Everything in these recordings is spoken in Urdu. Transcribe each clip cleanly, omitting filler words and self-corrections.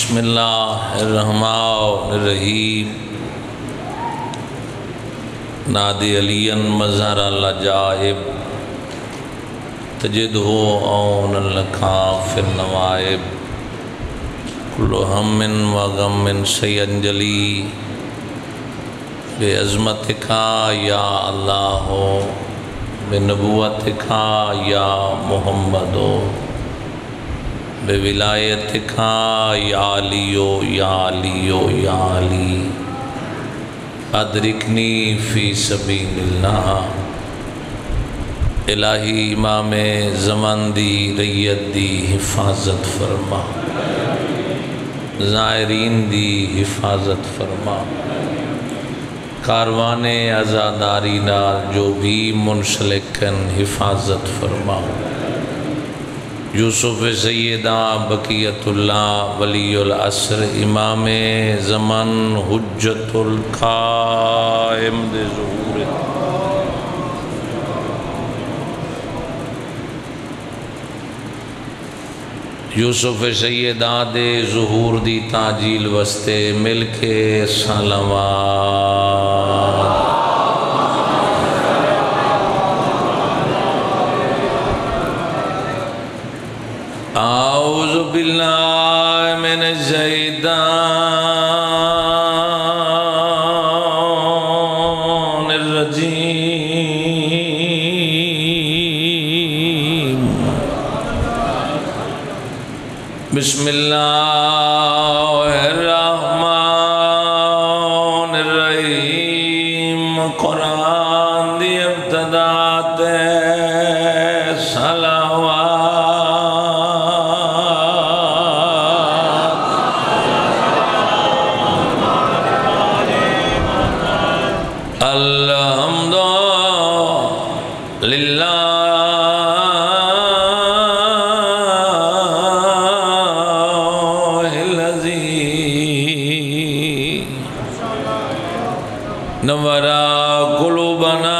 بسم اللہ الرحمن الرحیم نادی علی مظہر العجائب تجدہ عون لکھا فی النوائب کل ہم و غم سینجلی بے عظمتک یا اللہ بے نبوتک یا محمد بے ولایتک یا علیو یا علیو یا علی ادرکنی فی سبیل اللہ الہی امام زمان دی ریت دی حفاظت فرما زائرین دی حفاظت فرما کاروان عزاداری نال جو بھی منسلکن حفاظت فرما یوسف سیدہ بقیت اللہ ولی العصر امام زمان حجت القائم دے ظہور یوسف سیدہ دے ظہور دی تاجیل وستے مل کے صلوات اعوذ باللہ من الشیطان الرجیم بسم اللہ الرحمن الرحیم قرآن دی ابتدات نورا قلوبنا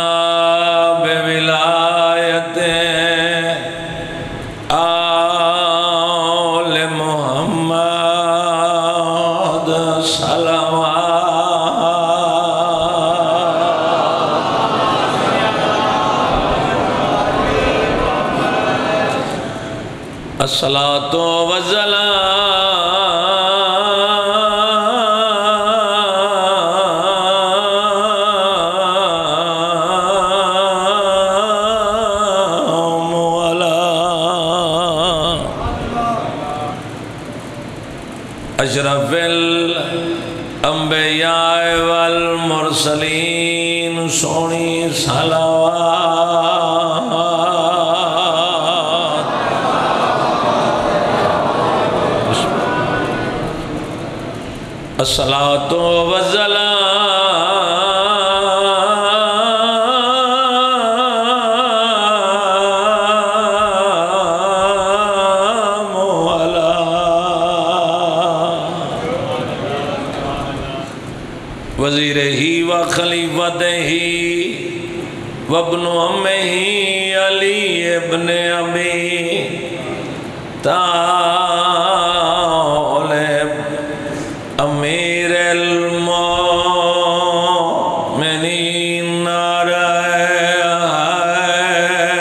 بولایت آل محمد صلوات الصلاة والسلام اشرف الانبیاء والمرسلین سونی صلوات الصلاة والسلام وزیر ہی و خلیفت ہی وابن امہ ہی علی ابن ابی طالب امیر المومنین نعرہ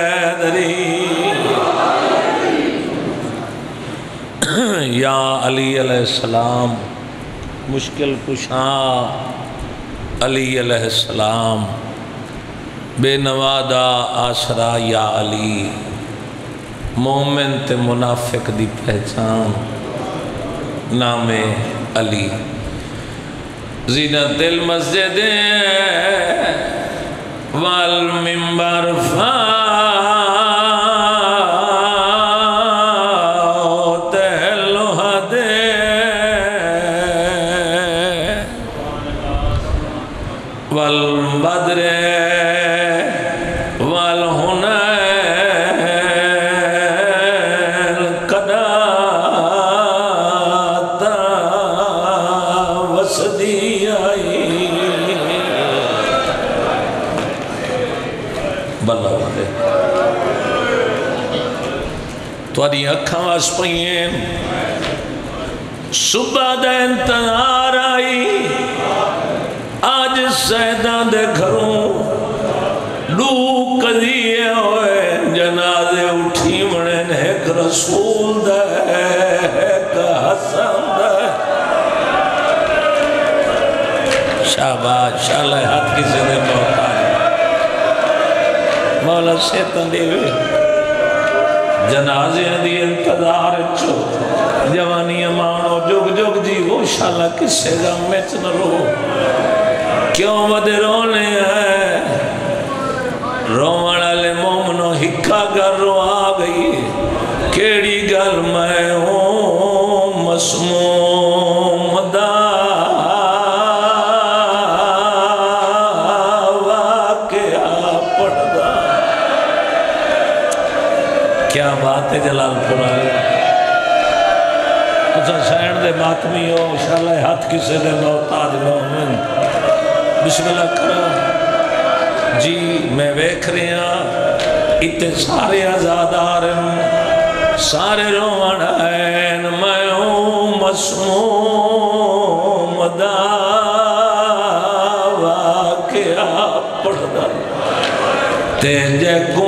حیدری یا علی علیہ السلام مشکل کشا علی علیہ السلام بے نوادہ آسرا یا علی مومن تے منافق دی پہچان نام علی زینت المسجد والمنبر والبدر والهنال قداتا وسدی آئی بلہ والے تو آدھی اکھاں واس پہین صبح دا انتظار آئی آج سیداں دے گھروں لو قضیے ہوئے جنازے اٹھی منن ایک رسول دے ایک حسن دے شاباش شاءاللہ ہاتھ کسی دے موقع مولا شیطان دیوے جنازے دی انتظار چھو جوانی امانو جگ جگ جی وہ شاءاللہ کسے غم میں نہ رو کیوں ودے رونے ہیں روان والے مومنو ہکا گر رو آ گئی کیڑی گل میں ہوں مسموم دا کیا بات ہے جلال پرانے اچھا سین دے ماتمی ہو انشاءاللہ ہاتھ کسے دے موتاج مومن بسم اللہ کرو جی میں ویکھ رہے ہیں اتے سارے آزادار سارے روان ہیں میں ہوں مسموم دا واقعہ پڑھدا تینجے کو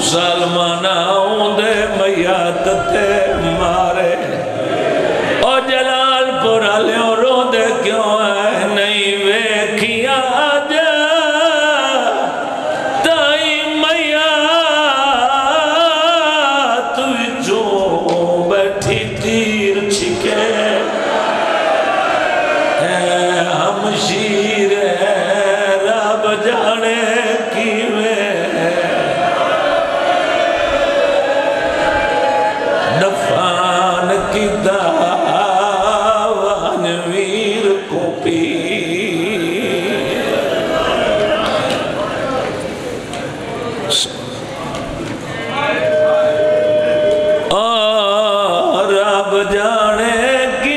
مسلمانوں دے میات تے مارے او جلال پورا لیوں رو دے کیوں ہے نہیں ویکھیا جا تائی میات جو بیٹھی تیر چھکے ہم شیر رب جانے کی دفان کی داوان ویر کو پی اور اب جانے کی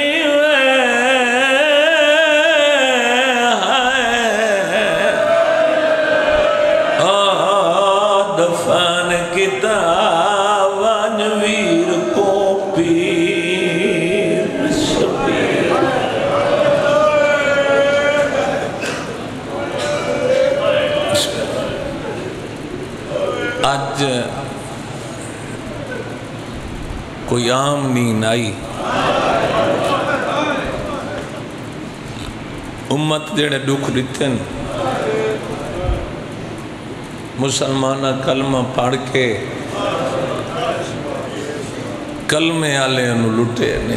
دفان کی داوان ویر آج کوئی عام نیند آئی امت جڑے دکھ دیتن مسلمانہ کلمہ پڑھ کے کلمے آلے انہوں لٹے نے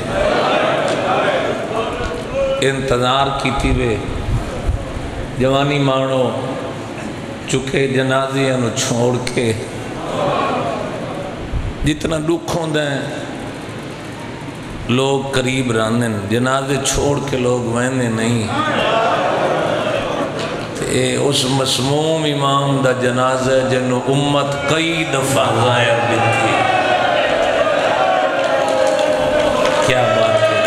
انتظار کی تھی وے جوانی مانو چکے جنازے انہوں چھوڑ کے جتنا دکھ ہوندہ ہیں لوگ قریب راندن جنازے چھوڑ کے لوگ وینے نہیں اس مسموم امام دا جنازہ جنہوں امت کئی دفعہ غائب تھی کیا بات ہے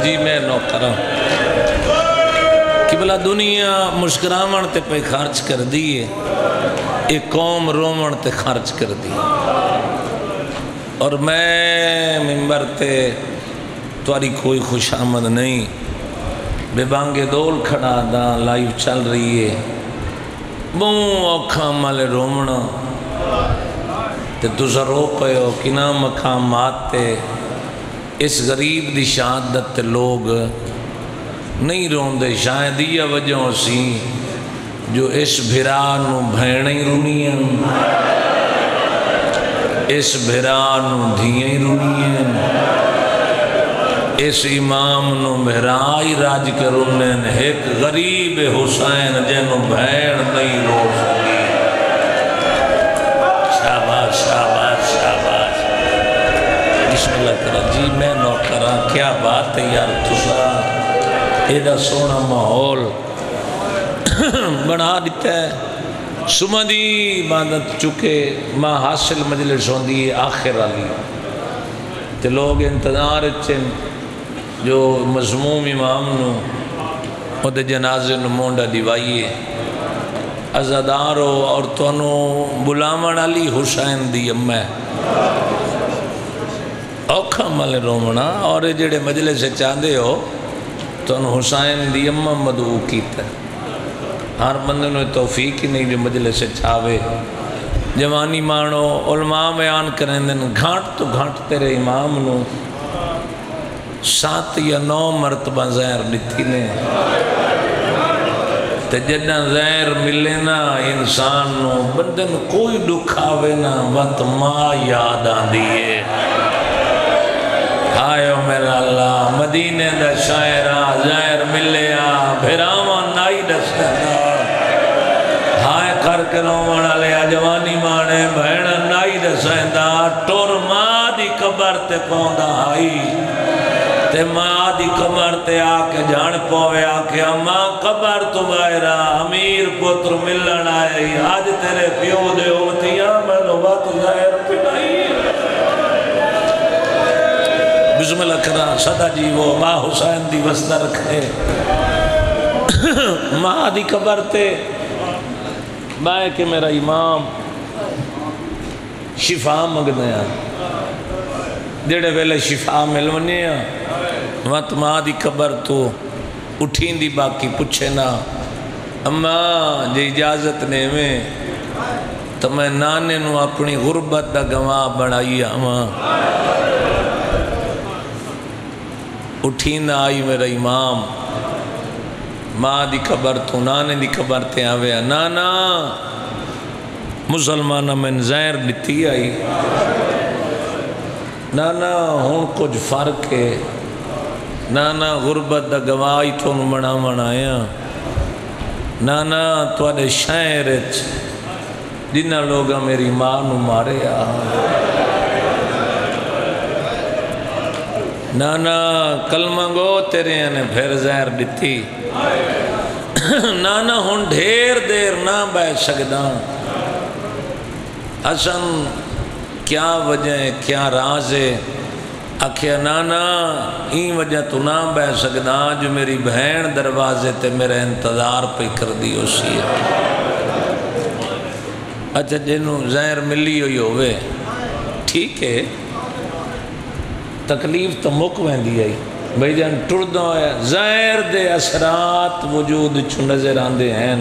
جی میں نوکرہ کہ بلا دنیا مشکرامن تے پہ خرچ کر دیئے ایک قوم رومن تے خرچ کر دی اور میں ممبر تے تواری کوئی خوش آمد نہیں بے بانگے دول کھڑا دا لائیو چل رہی ہے بہوں اوکھا مالے رومنا تے تُسا رو پے ہو کنا مقامات تے اس غریب دی شہادت تے لوگ نہیں روندے شاید یہ وجہ سی جو اس بھرانو بھینیں رونیاں اس بھرانو دھیئیں رونیاں اس امام نو مہرائی راج کے رونن ایک غریب حسین جنو بھین نہیں رو سکی بسم اللہ کرا جی میں نوکرا کیا بات ہے یار تسا ایڈا سونا ماحول بنا دیتا ہے صبح دی عبادت چکے ماں حاصل مجلس ہوندی آخر والی تے لوگ انتظار چن جو مضموم امام نو وہ دے جنازے نو مونڈا دیوائیے ازادارو اور تونو بلامان علی حسین دی امہ اوکھا ملے رومنا اور جڑے مجلس سے چاندے ہو تونو حسین دی امہ مدعو کیتا ہے ہر بندے نے توفیق ہی نہیں جو مجلس سے چھاوے جوانی مانو علماء بیان کریں دن گھانٹ تو گھانٹ تیرے امام نو 7 یا 9 مرتبہ زہر دیتی نے تے جدہ زہر ملے نا انسان نو بندن کوئی دکھاوے نا وقت ماں یاد آن دیئے آئیو میرا اللہ مدینے دا شاعرہ زہر ملے بھرامان نائی دستا ہائے کر کے رومانا لیا جوانی مانے بہنا نائی دستا ٹور ماں دی قبر تے پوندا آئی تے ماں دی قبر تے آکے جان پوے آکے ماں قبر تو بائرہ امیر پتر ملن آئی آج تیرے پیو دے ہوتیاں میں نوبت ظاہر پڑائی بسم اللہ کرا صدا جی وہ ماں حسین دی وسطہ رکھے ماں دی قبر تے بائے کہ میرا امام شفا مگنے جڑے ویلے شفا ملونے وقت ماں دی قبر تو اٹھین دی باقی پچھے نا اماں جی اجازت نے میں تو میں نانے نو اپنی غربت دا گواہ بڑھائی اماں اٹھین آئی میرا امام ماں دی قبر تو نانے دی قبر تے آوے نانا مسلمانہ میں زہر دیتی آئی نانا ہون کچھ فرق ہے نانا غربت دا گواہی تو بنا منایا نانا توڑے شاعرچ جنہ لوگا میری ماں نو مارے نانا کلمہ گو تیرے نے پھر زہر دیتی نانا ہون ڈھیر دیر نہ بیٹھ سکدا حسن کیا وجہ ہے کیا راز ہے آکھیا نانا این وجہ تو نہ بیٹھ سکدا جو میری بہن دروازے تے میرے انتظار پہ کر دی اسی ہے اچھا جنہوں زہر ملی ہوئی ہوئے ٹھیک ہے تکلیف تو مکویں دی آئی بھئی جان ٹردوں ہے زہر دے اثرات وجود چھو نظر آندے ہیں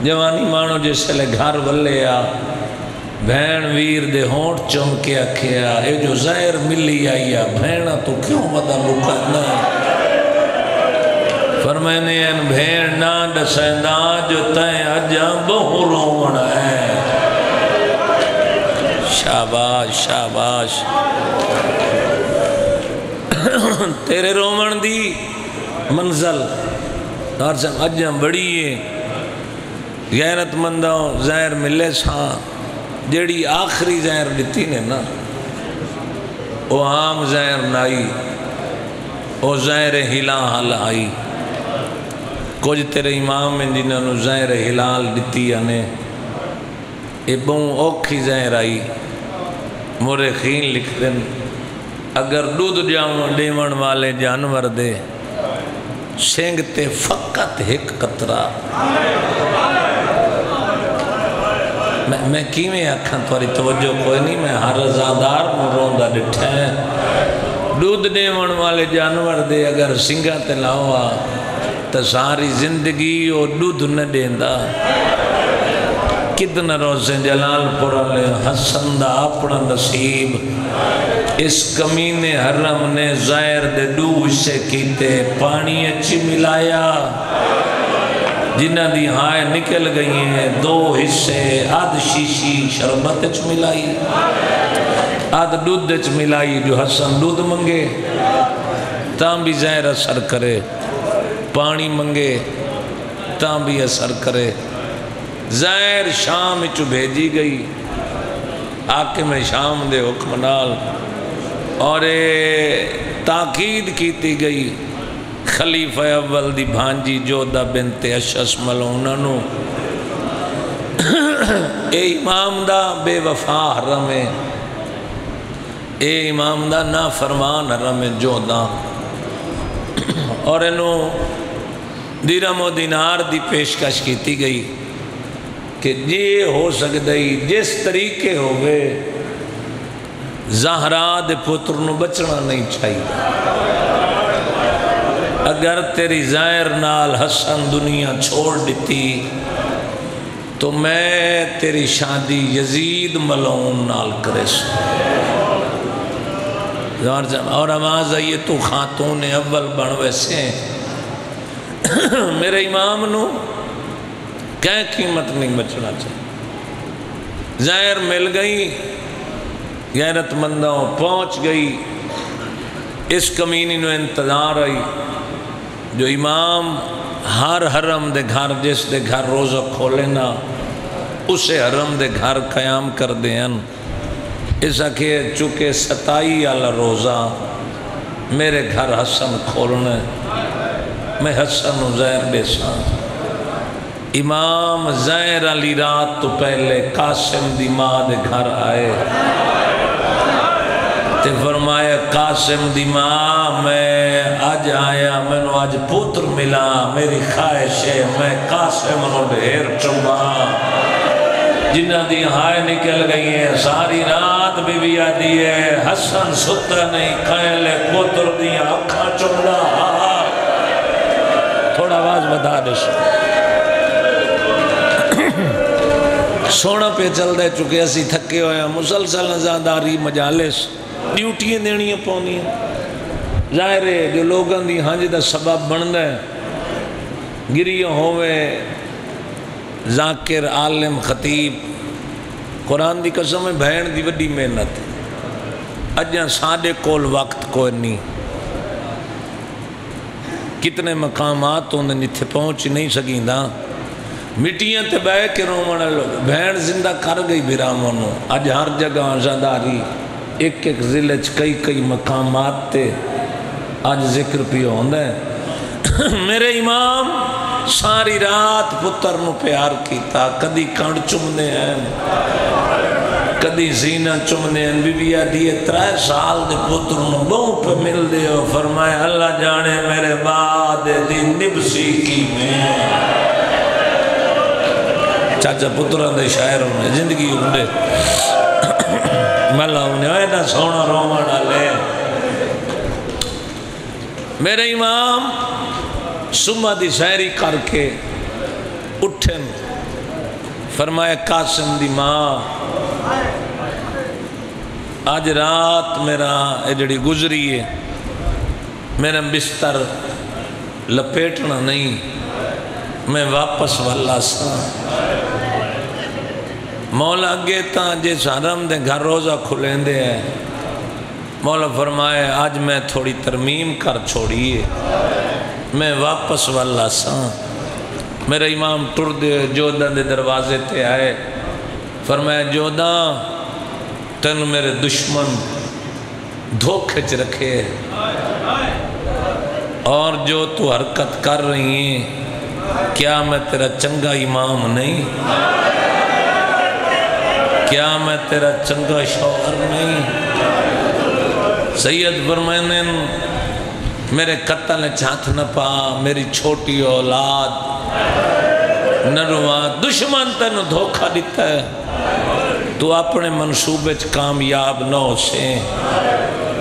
جوانی مانو جیسے لے گھر ولے بہن ویر دے ہونٹ چم کے اکھیا اے جو زہر ملی آئی بہنہ تو کیوں ودا لکھنا فرمائنے ان بہن نہ دسیندہ جو تائیں اجاں بہو رونا ہے شاباش شاباش تیرے رومن دی منزل دارسن اجاں بڑی ہے غیرت مندوں زہر ملے ساں جیڑی آخری زہر دیتی نے نا وہ عام زہر نائی وہ زہر ہلا حل آئی کچھ تیرے امام میں جنہوں نے زہر ہلال دیتی آنے یہ بہن اوکھی زہر آئی مورخین لکھ دیں اگر دودھ دیون والے جانور دے سینگتے فقط ایک قطرہ میں کیویں آکھاں تواری توجہ کوئی نہیں میں ہر رضادار میں روندہ ڈٹھا ہے دودھ دیون والے جانور دے اگر سنگا تے لاؤا تو ساری زندگی وہ دودھ نہ دیندہ کتنا روزے جلال پورا لے حسن دا اپنا نصیب اس کمینے حرم نے زائر دے دو حصے کیتے پانی اچھی ملایا جنہ دی ہائے نکل گئی ہیں 2 حصے آدھ شیشی شربت اچھ ملائی آدھ دودھ اچھ ملائی جو حسن دودھ منگے تاں بھی زائر اثر کرے پانی منگے تاں بھی اثر کرے زائر شام اچھو بھیجی گئی آکے میں شام دے حکم نال اور تاکید کیتی گئی خلیفہ اول دی بھانجی جودہ بنت اشعث ملعونہ نو، اے امام دا بے وفا حرم ہے، اے امام دا نافرمان حرم ہے جودہ، اور انہوں درہم و دینار دی پیشکش کیتی گئی کہ یہ ہو سکتا ہی جس طریقے ہوئے زہرا دے پتر نو بچنا نہیں چاہیے، اگر تیری ظاہر نال حسن دنیا چھوڑ دیتی تو میں تیری شادی یزید ملعون نال کرے سو، اور آواز آئیے تو خاتون اول بن ویسے میرے امام نو کہیں قیمت نہیں بچنا چاہیے، ظاہر مل گئی، غیرت مندوں پہنچ گئی، اس کمینی نو انتظار آئی جو امام ہر حرم دے گھر جس دے گھر روزہ کھولے نا اسے حرم دے گھر قیام کر دیں، ایسا کہ چونکہ 27 والا روزہ میرے گھر حسن کھولنا میں حسن و زہر بے سان، امام زہر علی رات تو پہلے قاسم دی ماں دے گھر آئے تے فرمایا قاسم دی ماں میں آج آیا، میں نو آج پتر ملا، میری خواہش ہے میں قاسم نو ڈھیر چمبا، جنہ دی ہائے نکل گئی ہیں ساری رات بی بی آدھی ہے حسن ستا نہیں کھائلے پتر دی آنکھاں چمڑا، تھوڑا آواز بتا دے سونا پہ چل دے چکے اسی تھکے ہوئے ہیں، مسلسل نزاداری مجالس ڈیوٹیاں دینیاں پونی ہیں، ظاہر ہے جو لوگاں دی ہنج دا سبب بندا ہے، گریہ ہوئے ذاکر عالم خطیب قرآن دی قسم ہے بہن دی وڈی محنت ہے، اجاں ساڈے کول وقت کوئی نہیں، کتنے مقامات ہوندے جتھے پہنچ نہیں سکیندا، مٹیاں تے بہ کے رومن لوگ، بہن زندہ کر گئی براموں نو، اج ہر جگہ آزاداری ایک ایک ضلع کئی مقامات تے آج ذکر پی ہوندا ہے، میرے امام ساری رات پتر نو پیار کیتا، کدی کڑ چمنے ہیں کدی زینہ چمنے ہیں، بی بی آدھی 3 سال دے پتر نو بہوں پہ مل دے ہو، فرمایا اللہ جانے میرے بعد دی نبسی کی میں چاچا پتران دے شاعر ہونے زندگی ہونے ملا ہونے اینا سونا روما ڈالے، میرے امام صبح دی سیری کر کے اٹھن، فرمایا قاسم دی ماں آج رات میرا جڑی گزری ہے میرا بستر لپیٹنا نہیں، میں واپس والا سا، مولا اگے تاں جس حرم دے گھر روزہ کھلیں دے ہیں، مولا فرمائے آج میں تھوڑی ترمیم کر چھوڑیے، میں واپس والا سا، میرا امام ٹر دے جودہ دے دروازے تے آئے، فرمایا جودہ تن میرے دشمن دھوکے چ رکھے اور جو تو حرکت کر رہی ہیں کیا میں تیرا چنگا امام نہیں، کیا میں تیرا چنگا شوہر نہیں، سید فرمائنے میرے قتل ہاتھ نہ پا، میری چھوٹی اولاد نہ روا، دشمن تینو دھوکہ دیتا ہے، تو اپنے منصوبے کامیاب نہ ہو سے،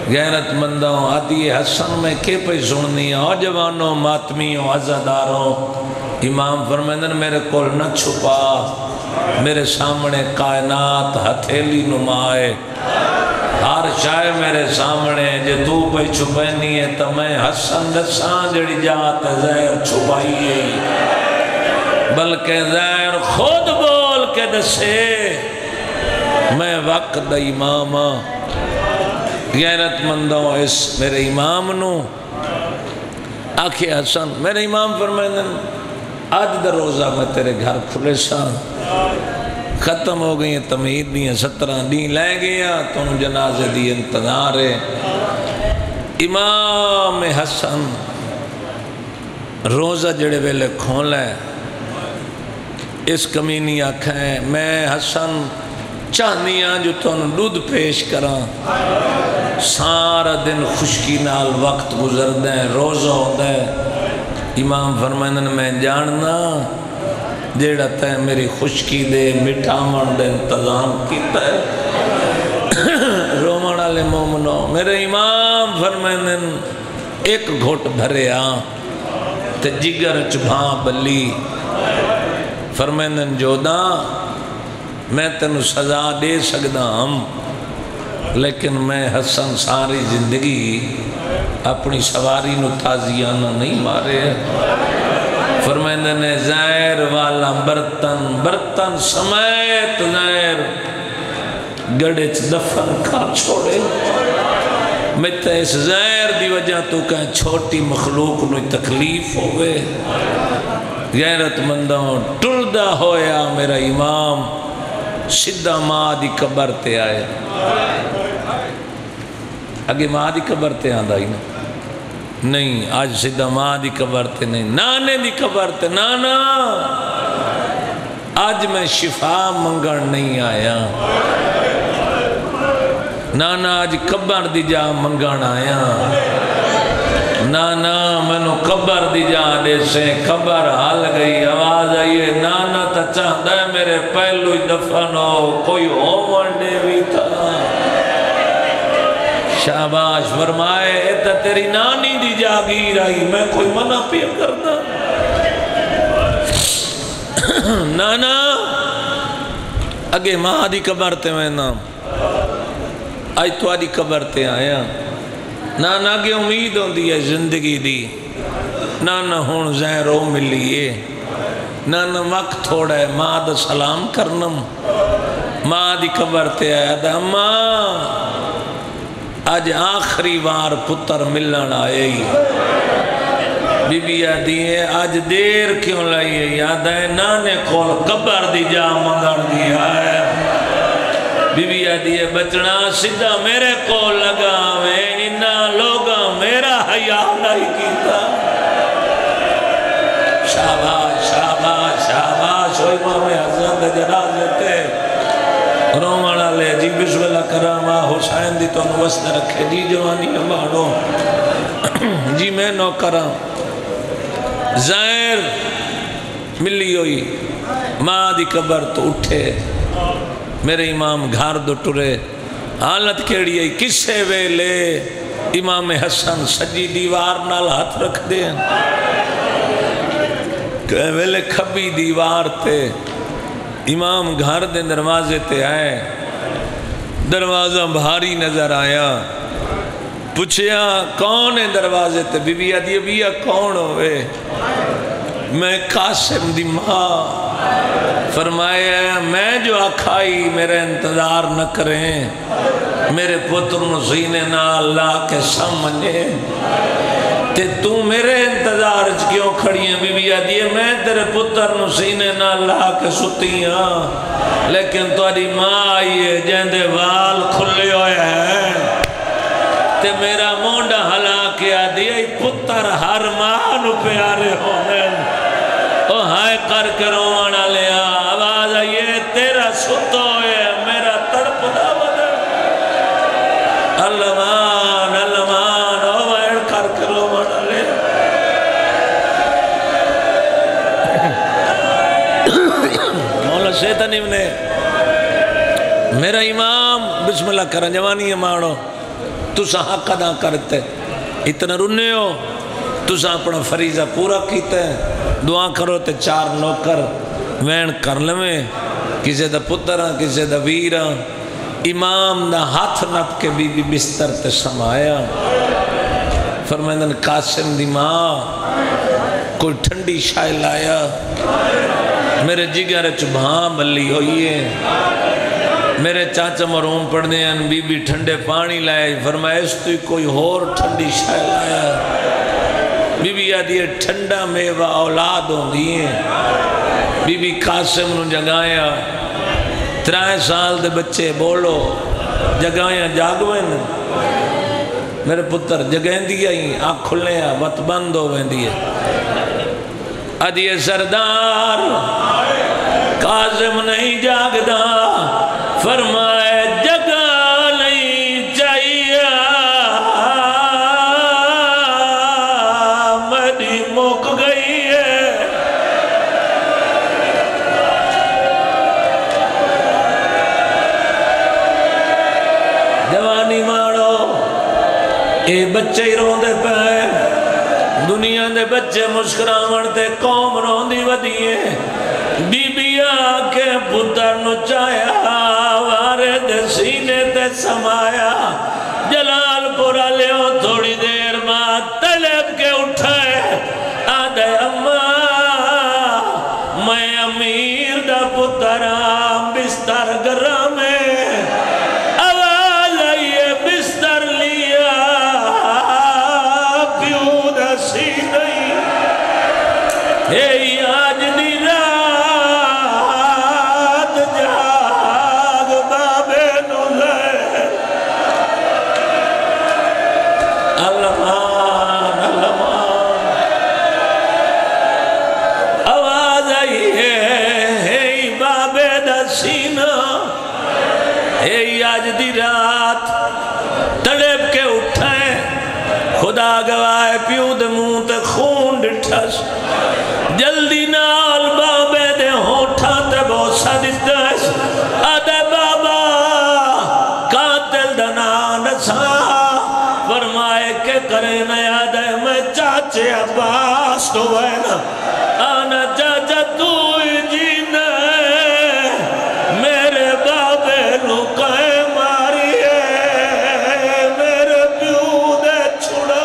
غیرت مندوں عدی حسن میں کے پہ سننی ہو، جوانوں ماتمیوں عزاداروں، امام فرمائندن میرے کول نہ چھپا، میرے سامنے کائنات ہتھیلی نمائے، ہر شائع میرے سامنے جے تو پہ چھپینی ہے تو میں حسن دسان جڑی جات زہر چھپائی ہے، بلکہ زہر خود بول کے دسے میں وقت دا امام، غیرت مندوں اس میرے امام نو آکھے حسن، میرے امام فرمائیں آج دا روزہ میں تیرے گھر کھلے سا، ختم ہو گئی تمہید دیاں 17 دین لے گیا تو جنازے دی انتظار ہے امام حسن روزہ جڑے ویلے کھولا ہے اس کمینی آکھا ہے میں حسن چاہنیاں جو تن دودھ پیش کراں سارا دن خشکی نال وقت گزر دیں روزہ ہوتا ہے امام فرمائن میں جاننا جیڑا تے میری خشکی دے مٹھامن دے انتظام کیتا ہے رومن والے مومنو میرے امام فرمائن ایک گھوٹ بھرے تے جگر چبھاں بلی فرمائن جودا میں تینوں سزا دے سکدا ہم لیکن میں حسن ساری زندگی اپنی سواری نو تازیانہ نہیں مارے فرمائندہ نے زہر والا برتن سمیت زہر گڑے دفن کھا چھوڑے میں تے اس زہر دی وجہ تو کہیں چھوٹی مخلوق نو تکلیف ہوئے غیرت مندوں ٹردہ ہویا میرا امام سدھا ماں دی قبر تے آئے اگے ماں دی قبر تے آندہ ہی نہیں آج سدھا ماں دی قبر تے نہیں نانے دی قبر تے نانا آج میں شفا منگن نہیں آیا نانا آج قبر دی جا منگن آیا نانا منو قبر دی جا دے سے قبر حال گئی آواز آئیے نانا تا چاہتا ہے میرے پہلو دفن ہو کوئی ہومن دے بھی تھا شاباش فرمائے ایتا تیری نانی دی جاگیر آئی میں کوئی منع پیا کرنا نانا اگے ماں دی قبر تے میں نام آج تو آدھی قبر تے آیا نانا کے امید ہوندی ہے زندگی دی نانا ہون زہروں ملیے نانا وقت تھوڑا ہے ماں دا سلام کرنم ماں دی قبر تے آیا دا ماں آج آخری بار پتر ملن آئے ہی بی بی آدھی ہے آج دیر کیوں لائیے یاد ہے نانے کول قبر دی جا منگن دیا ہے بی بی آدھی ہے بچنا سدھا میرے کو لگا میں انہا لوگا میرا حیاء نہیں کیتا شاباش شاباش شاباش ہوئی امام حسن دے جنازے تے رومانا لے جی بسم اللہ کرامہ حسین دی تو نوست رکھے جی جوانی ہمارو جی میں نو کرام زہر ملی ہوئی ماں دی قبر تو اٹھے میرے امام گھار دو ٹرے حالت کیڑی ہے کسے ویلے امام حسن سجی دیوار نال ہاتھ رکھ دے کہ ویلے کھبی دیوار تے امام گھر دے دروازے تے آئے دروازہ بھاری نظر آیا پوچھیا کون ہے دروازے تے بی بی آدھی بیا کون ہوئے میں قاسم دی ماں فرمایا میں جو آکھائی میرے انتظار نہ کریں میرے پتر نو سینے نہ اللہ کے سامنے تے تو میرے انتظار کیوں کھڑی ہیں بی بی آدھی ہے میں تیرے پتر نو سینے نہ اللہ کے ستی ہاں لیکن تاری ماں آئی ہے جہندے وال کھلے ہوئے ہیں تے میرا مونڈا ہلا کے آدھی ہے پتر ہر ماں نو پیارے ہونے او ہائے کر کے روانا لیا آواز آئیے تیرا ستو ہے میرا تڑپ دا بدر علمان علمان او ہائے کر کے روانا لیا مولا شیطانی نے میرا امام بسم اللہ کرن جوانی امانو تسا حق ادا کرتے اتنا رنے ہو تسا اپنا فریضہ پورا کیتے ہیں دعا کرو تے 4 نوکر وین کر لویں کسے دا پترہ کسے دا ویرہ امام دا ہاتھ نپ کے بی بی بستر تے سمایا فرمائندن قاسم دی ماں کوئی ٹھنڈی شائع لایا میرے جگر چبھاں بلی ہوئی ہے میرے چاچا مرحوم پڑھنے ہیں بی بی ٹھنڈے پانی لائے فرمایا اس تو کوئی اور ٹھنڈی شائع لایا بی بی آدھی ہے ٹھنڈا میوہ اولاد ہوں دیئے بی بی قاسم نو جگایا 3 سال دے بچے بولو جگائیں جاگویں میرے پتر جگہیں دیا ہی آنکھ کھلنے ہیں وقت بند ہو گئیں دیا ادھیے سردار قاسم نہیں جاگدا فرمائے جگہ نہیں چاہیے میری موک گئی ہے جوانی مارو اے بچے ہی رون دے پہ دنیا دے بچے مسکراون تے قوم رون دی ودیے بی بی آکے پتر نو چایا وارے دے سینے تے سمایا جلال پورا لیو تھوڑی دیر ماں طلب کے اٹھائے آدھے اماں میں امیر دا پتر آم بستر گرامے آج دی رات جاگ بابے نظر علمان علمان آواز آئی ہے بابے دا سینہ آج دی رات تڑپ کے اٹھائے خدا گواہ پیوں دے منہ تے خون ڈٹھس جلدی نال بابے دے ہوٹھا تے بوسا دیتاس آدھے بابا قاتل دنان سا فرمائے کہ کرے نیا دے میں چاچے عباس تو بہنا آنا چاچا تو جینے میرے بابے لکائے ماری ہے میرے پیو دے چھڑا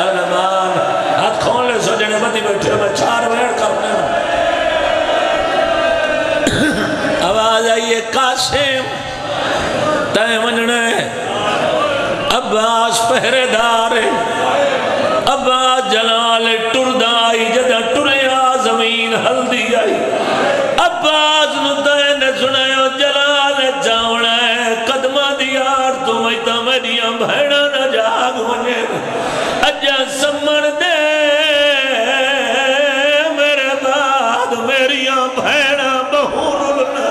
علمان ہاتھ کھون لے سو جنے بندی بیٹھے میں 4 ویڑ کرنے آواز آئیے قاسم تائیں مننے عباس پہرے دارے عباس جلال ٹردائی جدہ ٹریا زمین ہلدی آئی عباس نتائیں نے سنے جلال چاوڑے قدمہ دیار تمہیں میریاں بھیڑا نہ جاگ منے اجا سمن دے میرے بعد میریاں بھیڑا بہور لنا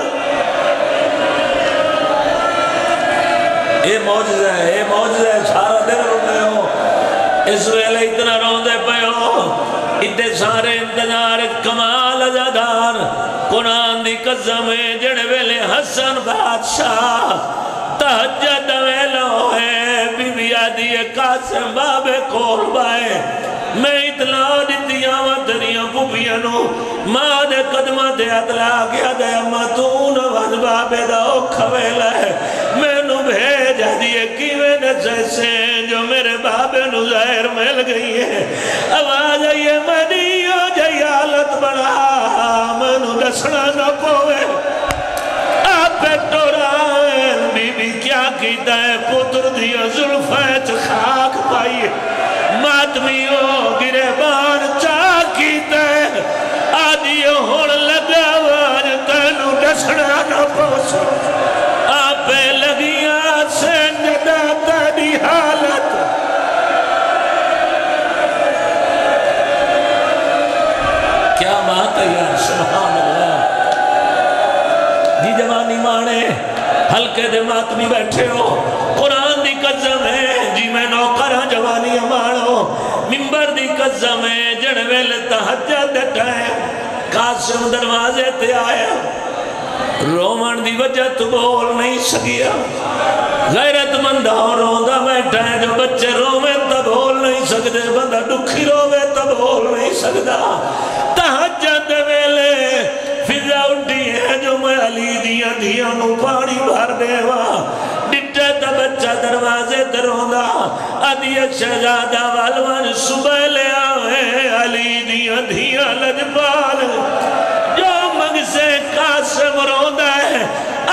اے موجزہ ہے سارا دن رونے ہو اس ویلے اتنا روندے پہ ہو اتنے سارے انتظار کمال ازادار قرآن دی قسم جڑے ویلے حسن بادشاہ تحجد ویلو ہے بی بی آدھی قاسم بابے کول بائے میں اطلاع دیتی آوان دنیا بوبیانو ماں دے قدمہ دے اطلاع گیا دے اما تو نواز بابے دا کھویلا ہے میں نو بھیج دیئے کیویں جیسے جو میرے بابے نو ظاہر مل گئی ہے آواز آئیے مدیو جائی حالت بڑھا میں نو دسنا نہ پوے آپ پہ ٹورائن بی بی کیا کیتا ہے پتر دیا ظلفیت خاک پائی ماتمیوں گرے بان چاہ کیتا ہے آدھیوں ہون لگا واج تینو دسنا نہ پوسو آپ پہ لگیاں سے ندا تیری حالت کیا بات ہے یار سبحان اللہ جی جوانی مانے ہلکے دے ماتمی بیٹھے ہو قرآن دی قسم ہے جی میں نوکرہ جوانی مانو ممبر دی قسم ہے جڑ ویل تحجد دٹھائے قاسم دروازے تے آیا رومن دی وجہ تو بول نہیں سکیا غیرت مندہ روندہ بیٹھا ہے جو بچے رومیں تا بول نہیں سکتے بندہ دکھی روے تا بول نہیں سکتا تحجد ویلے فضا اٹھی ہے جو میں علی دیا نو پانی بھر دے وہاں ڈٹے تا بچہ دروازے دروندہ ادھیت شہزادہ والوان صبح لے آوے علی دیا لجبال جو مگ سے قاسم روندہ ہے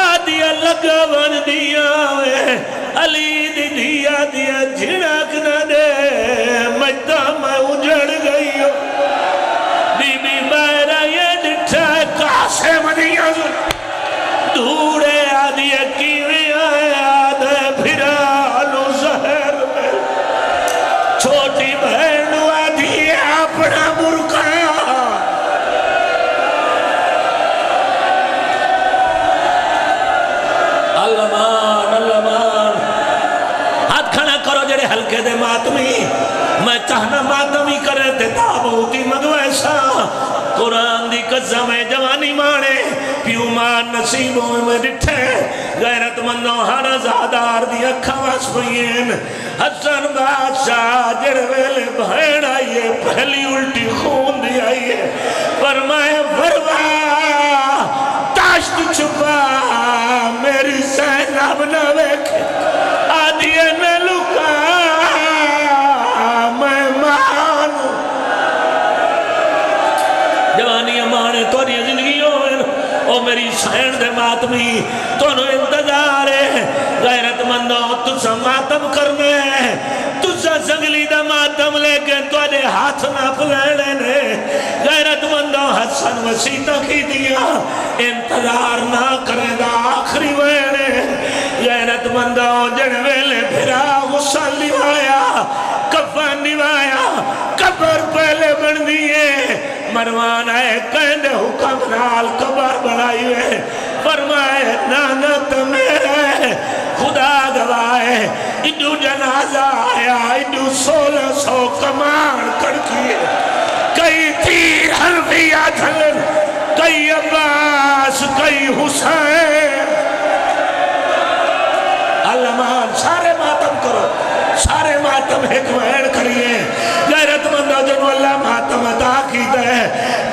آدھیا لگا ون دیا آوے علی دیا جھڑک نہ دے مجدہ میں اجڑ گئی ہو بی بی دھوڑے آدھی کیویں آدھے پھرالو زہر میں چھوٹی بہن آدھی اپنا برکا ہلکے دے ماتمی میں چاہنا ماتمی کرے تے تابوتی مدویسا قرآن دی قسم ہے جوانی مانے پیو مان نصیبوں میں ڈٹھے غیرت مندوں ہر زادار دی اکھا واسپین حسن بادشاہ جڑویلے بہن آئیے پہلی الٹی خون دی آئیے فرمائے فرما تاشت چھپا میری سینب نہ ویکھے آدھیے نہ لکا جوانی امانے توڑی زندگی ہوئے او میری سین دے ماتمی تونو انتظار ہے غیرت مندوں تُسا ماتم کرنے تُسا سنگلی دا ماتم لے کے توڑے ہاتھ نہ پلیڑے نے غیرت مندوں حسن وسیطہ کی دیا انتظار نہ کرے دا آخری وینے غیرت مندوں جنویلے پھرا غسل لیوایا کفن لیوایا قبر پہلے بن دیئے مروان آئے کہندے حکم نال قبر بڑھائی ہوئے فرمائے نانت میرے خدا گوائے ایڈو جنازہ آیا ایڈو 1600 کمان کڑکیے کئی تیر حلفیہ دھلن کئی عباس کئی حسین علمان سارے ماتم کرو سارے ماتم ایک وین کریے غیرت مندہ جنو اللہ ماتم عطا کی دے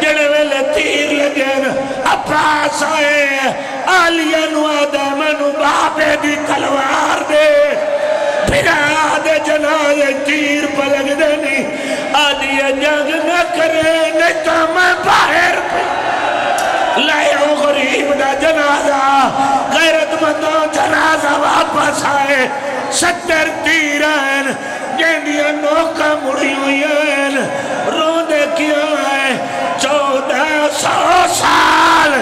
جنہ ویلے تیر لگین عباس آئے آلیہ نوادہ منو بابے دی تلوار دے بنا دے جنازے تیر پلگ دینی آدھیے جنگ نہ کرے نہیں تو میں باہر پہ لائے ہو غریب دا جنازہ غیرت مندوں جنازہ واپس آئے 70 تیرین جیندیاں نوکا مڑی ہوئین روندے کیا ہے 1400 سال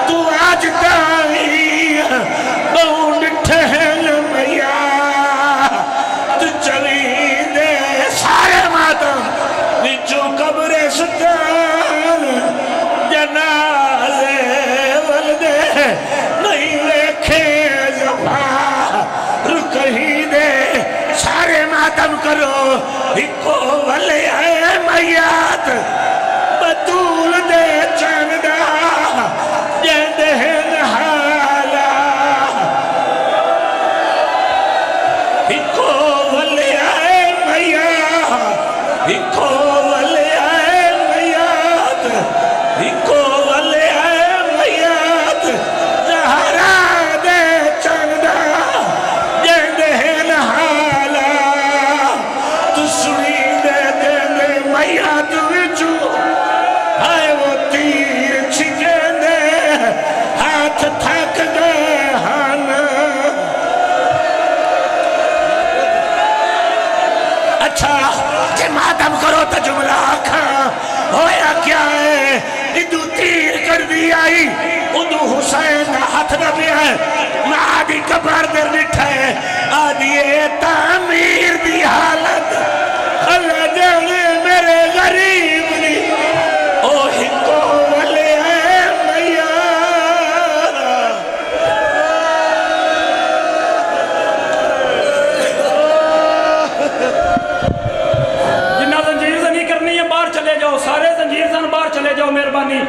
تو آج دائی بہن ٹھہل میا تو چلی دے سارے ماتم نیچو قبر ستان جنازے والدے نہیں لیکھے زفا رکھی دے سارے ماتم کرو ہکو والے آئے میات بطول دے چاندہ جیندے نحالا ہکو والے آئے میات ہکو والے آئے میات ہکو والے آئے میات زہرا دے چاندہ جیندے نحالا تو سنی دے دے میات وچو آئے وہ تیر چھکے دے ہاتھ تھک گئے ہانا اچھا کہ ماتم کرو تا جملہ آکھا ہویا کیا ہے ادو تیر کر دی آئی ادو حسین ہاتھ نہ بھی ہے میں آدھی کبار در نٹھے آدھی تعمیر دی حالت اللہ جانے میرے غریب دی او ہکو والے ہیں میارا جنہ زنجیر زنی کرنی ہے باہر چلے جاؤ سارے زنجیر زن باہر چلے جاؤ مہربانی